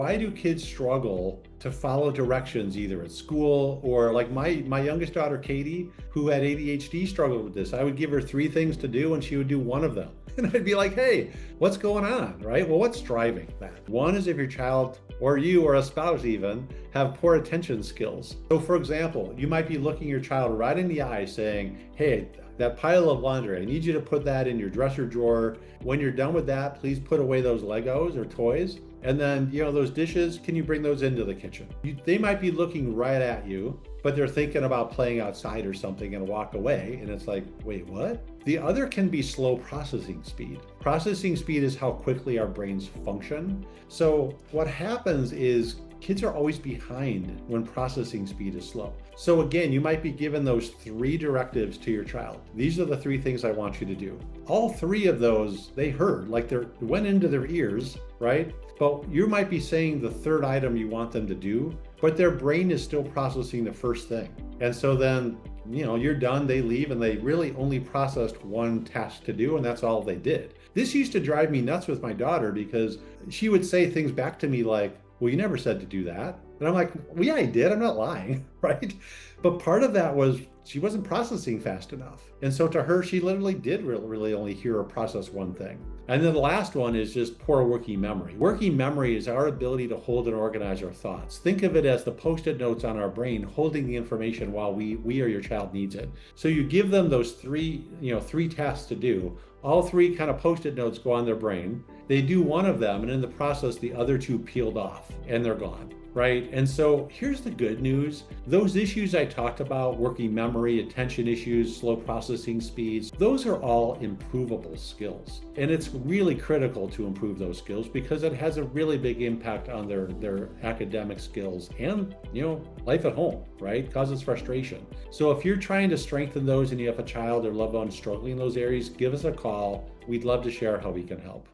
Why do kids struggle to follow directions either at school or like my youngest daughter, Katie, who had ADHD, struggled with this. I would give her three things to do and she would do one of them. And I'd be like, hey, what's going on, right? Well, what's driving that? One is if your child or you or a spouse even have poor attention skills. So for example, you might be looking your child right in the eye saying, hey, that pile of laundry, I need you to put that in your dresser drawer. When you're done with that, please put away those Legos or toys. And then, those dishes, can you bring those into the kitchen? They might be looking right at you, but they're thinking about playing outside or something and walk away. And it's like, wait, what? The other can be slow processing speed. Processing speed is how quickly our brains function. So what happens is kids are always behind when processing speed is slow. So again, you might be given those three directives to your child. These are the three things I want you to do. All three of those they heard, like they went into their ears, right? But you might be saying the third item you want them to do, but their brain is still processing the first thing. And so then, you're done, they leave, and they really only processed one task to do, and that's all they did. This used to drive me nuts with my daughter because she would say things back to me like, well, you never said to do that. And I'm like, well, yeah, I did. I'm not lying, right? But part of that was she wasn't processing fast enough. And so to her, she literally did really only hear or process one thing. And then the last one is just poor working memory. Working memory is our ability to hold and organize our thoughts. Think of it as the Post-it notes on our brain holding the information while we or your child needs it. So you give them those three tasks to do. All three kind of Post-it notes go on their brain. They do one of them, and in the process, the other two peeled off and they're gone, right? And so here's the good news. Those issues I talked about, working memory, attention issues, slow processing speeds, those are all improvable skills. And it's really critical to improve those skills because it has a really big impact on their academic skills and, life at home, right? Causes frustration. So if you're trying to strengthen those and you have a child or loved one struggling in those areas, give us a call. We'd love to share how we can help.